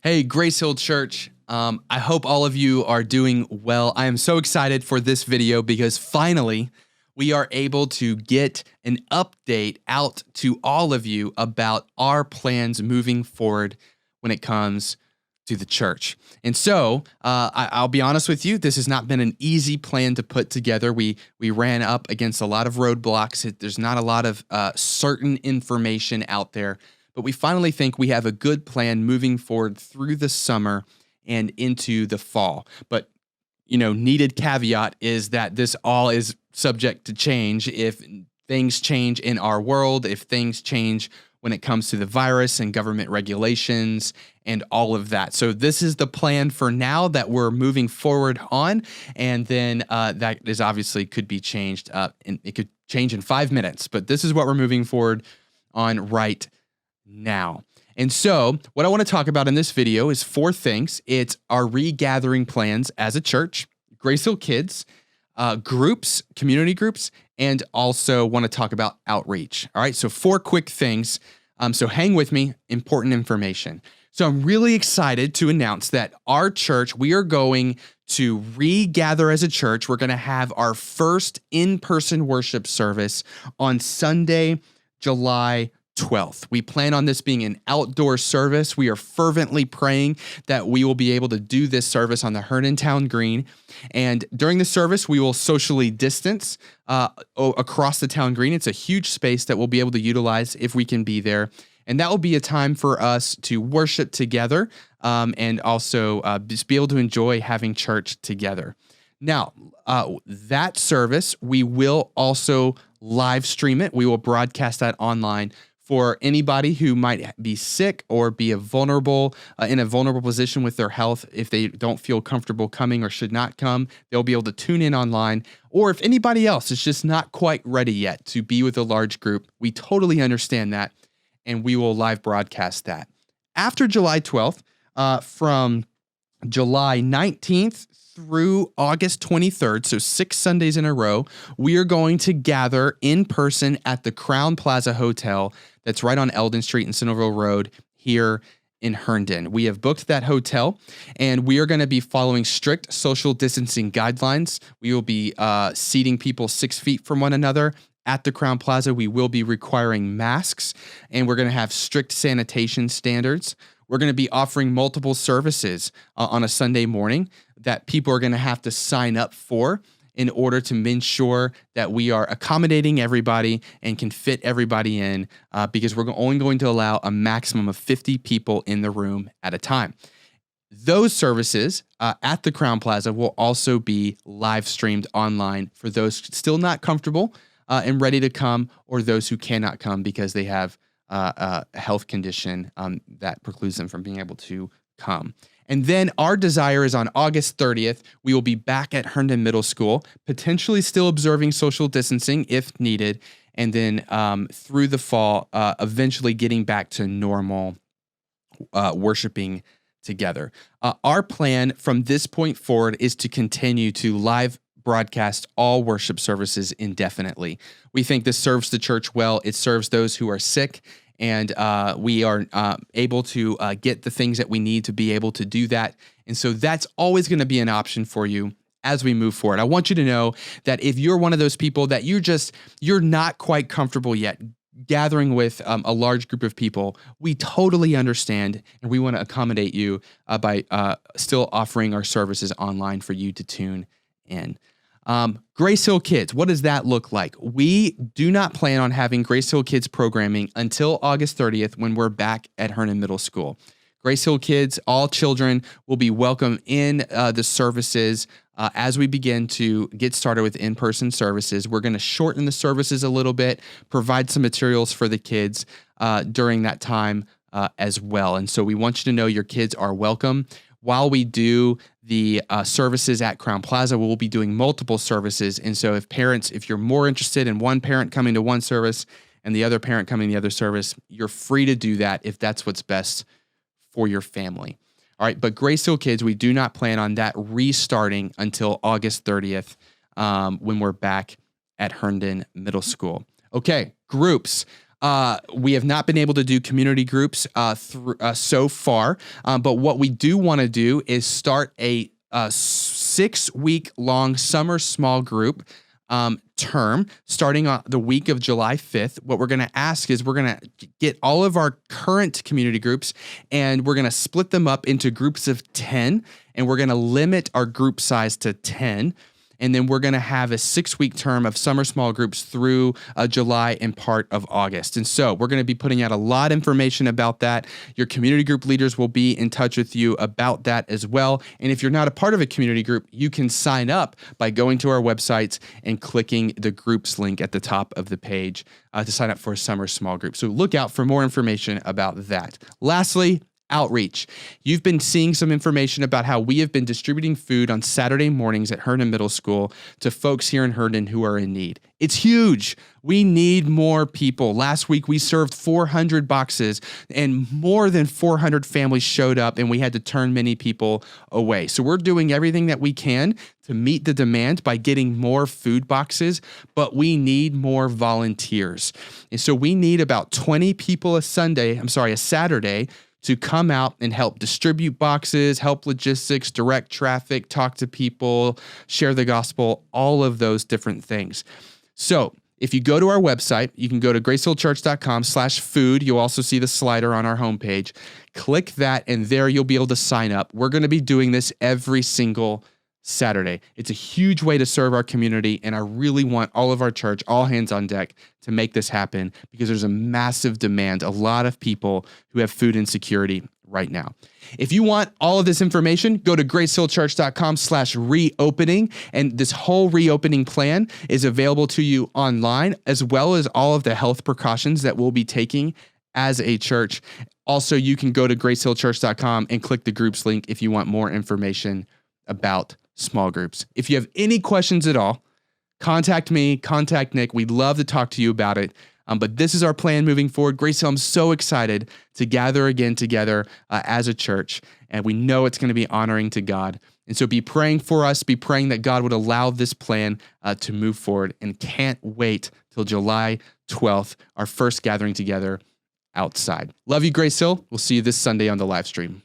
Hey, Grace Hill Church. I hope all of you are doing well. I am so excited for this video because finally we are able to get an update out to all of you about our plans moving forward when it comes to the church. And so I'll be honest with you, this has not been an easy plan to put together. We ran up against a lot of roadblocks. There's not a lot of certain information out there. But we finally think we have a good plan moving forward through the summer and into the fall. But, needed caveat is that this all is subject to change if things change in our world, if things change when it comes to the virus and government regulations and all of that. So this is the plan for now that we're moving forward on. And then that is obviously could be changed. And it could change in 5 minutes. But this is what we're moving forward on right now. And so what I want to talk about in this video is 4 things. It's our regathering plans as a church, Grace Hill Kids, groups, community groups, and also want to talk about outreach. All right, so 4 quick things. So hang with me, important information. So I'm really excited to announce that our church, we are going to regather as a church. We're going to have our first in-person worship service on Sunday, July 12th. We plan on this being an outdoor service. We are fervently praying that we will be able to do this service on the Herndon Town Green. And during the service, we will socially distance across the town green. It's a huge space that we'll be able to utilize if we can be there. And that will be a time for us to worship together and also just be able to enjoy having church together. Now, that service, we will also live stream it. We will broadcast that online for anybody who might be sick or be in a vulnerable position with their health. If they don't feel comfortable coming or should not come, they'll be able to tune in online. Or if anybody else is just not quite ready yet to be with a large group, we totally understand that, and we will live broadcast that. After July 12th, from July 19th through August 23rd, so 6 Sundays in a row, we are going to gather in person at the Crowne Plaza Hotel that's right on Eldon Street and Centerville Road here in Herndon. We have booked that hotel, and we are going to be following strict social distancing guidelines. We will be seating people 6 feet from one another. At the Crowne Plaza, we will be requiring masks, and we're going to have strict sanitation standards. We're going to be offering multiple services on a Sunday morning that people are going to have to sign up for in order to ensure that we are accommodating everybody and can fit everybody in because we're only going to allow a maximum of 50 people in the room at a time. Those services at the Crowne Plaza will also be live streamed online for those still not comfortable and ready to come, or those who cannot come because they have a health condition that precludes them from being able to come. And then our desire is on August 30th, we will be back at Herndon Middle School, potentially still observing social distancing if needed, and then through the fall, eventually getting back to normal worshiping together. Our plan from this point forward is to continue to live broadcast all worship services indefinitely. We think this serves the church well. It serves those who are sick, and we are able to get the things that we need to be able to do that. And so that's always going to be an option for you as we move forward. I want you to know that if you're one of those people that you're not quite comfortable yet gathering with a large group of people, we totally understand, and we want to accommodate you by still offering our services online for you to tune in. Grace Hill Kids, what does that look like? We do not plan on having Grace Hill Kids programming until August 30th when we're back at Herndon Middle School. Grace Hill Kids, all children will be welcome in the services as we begin to get started with in-person services. We're going to shorten the services a little bit, provide some materials for the kids during that time as well. And so we want you to know your kids are welcome. While we do the services at Crowne Plaza, we'll be doing multiple services. And so if you're more interested in one parent coming to one service and the other parent coming to the other service, you're free to do that if that's what's best for your family. All right, but Grace Hill Kids, we do not plan on that restarting until August 30th when we're back at Herndon Middle School. Okay, groups. We have not been able to do community groups so far, but what we do want to do is start a 6-week long summer small group term starting on the week of July 5th. What we're going to ask is we're going to get all of our current community groups and we're going to split them up into groups of 10, and we're going to limit our group size to 10. And then we're going to have a 6-week term of summer small groups through July and part of August. And so we're going to be putting out a lot of information about that. Your community group leaders will be in touch with you about that as well. And if you're not a part of a community group, you can sign up by going to our websites and clicking the groups link at the top of the page to sign up for a summer small group. So look out for more information about that. Lastly, outreach. You've been seeing some information about how we have been distributing food on Saturday mornings at Herndon Middle School to folks here in Herndon who are in need. It's huge. We need more people. Last week, we served 400 boxes and more than 400 families showed up, and we had to turn many people away. So we're doing everything that we can to meet the demand by getting more food boxes, but we need more volunteers. And so we need about 20 people a Saturday to come out and help distribute boxes, help logistics, direct traffic, talk to people, share the gospel, all of those different things. So if you go to our website, you can go to gracehillchurch.com/food. You'll also see the slider on our homepage. Click that, and there you'll be able to sign up. We're going to be doing this every single Saturday. It's a huge way to serve our community, and I really want all of our church, all hands on deck, to make this happen because there's a massive demand, a lot of people who have food insecurity right now. If you want all of this information, go to gracehillchurch.com/reopening, and this whole reopening plan is available to you online, as well as all of the health precautions that we'll be taking as a church. Also, you can go to gracehillchurch.com and click the groups link if you want more information about small groups. If you have any questions at all, contact me, contact Nick. We'd love to talk to you about it. But this is our plan moving forward. Grace Hill, I'm so excited to gather again together as a church, and we know it's going to be honoring to God. And so be praying for us, be praying that God would allow this plan to move forward, and can't wait till July 12th, our first gathering together outside. Love you, Grace Hill. We'll see you this Sunday on the live stream.